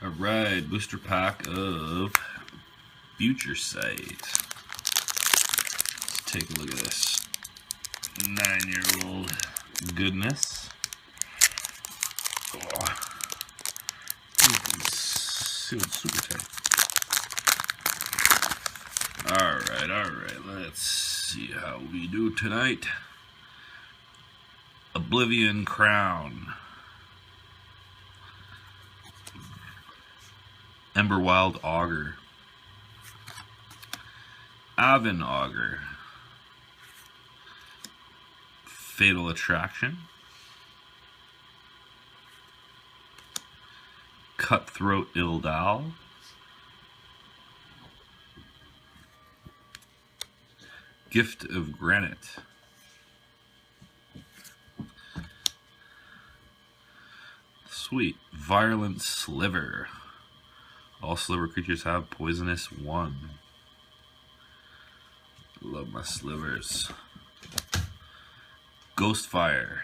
Alright, booster pack of Future Sight. Let's take a look at this 9-year-old goodness. Oh. Sealed super tight. Alright, let's see how we do tonight. Oblivion Crown. Emberwild Augur. Avon Augur. Fatal Attraction. Cutthroat Ildal. Gift of Granite. Sweet. Virulent Sliver. All sliver creatures have poisonous 1. Love my slivers. Ghostfire.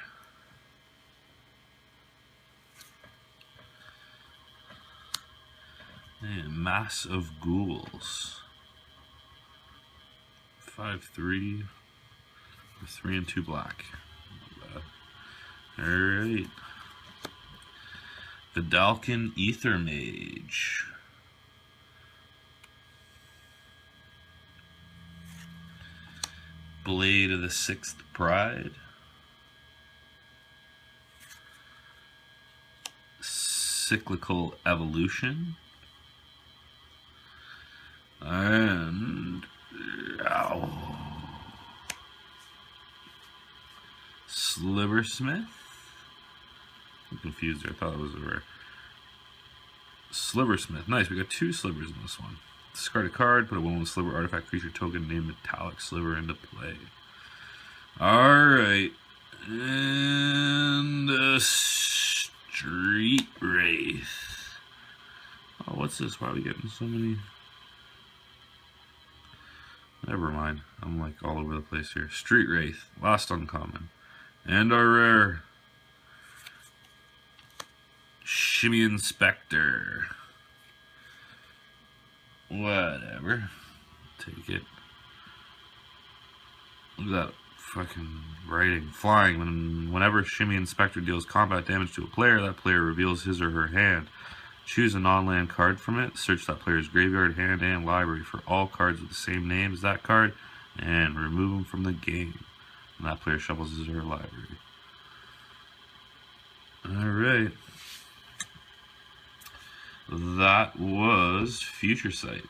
And Mass of Ghouls. 5/3. 3 and 2 black. Not bad. Alright. Vidalcan Ether Mage. Blade of the Sixth Pride. Cyclical Evolution. And Sliversmith. I'm confused there. I thought it was a rare. Sliversmith. Nice. We got 2 slivers in this one. Discard a card, put a 1/1 sliver artifact creature token named Metallic Sliver into play. Alright. And Street Wraith. Oh, what's this? Why are we getting so many? Never mind. I'm like all over the place here. Street Wraith. Last uncommon. And our rare Shimian Spectre. Whatever. Take it. Look at that fucking writing. Flying. Whenever Shimian Spectre deals combat damage to a player, that player reveals his or her hand. Choose a non-land card from it. Search that player's graveyard, hand, and library for all cards with the same name as that card, and remove them from the game. And that player shuffles his or her library. Alright. That was Future Sight.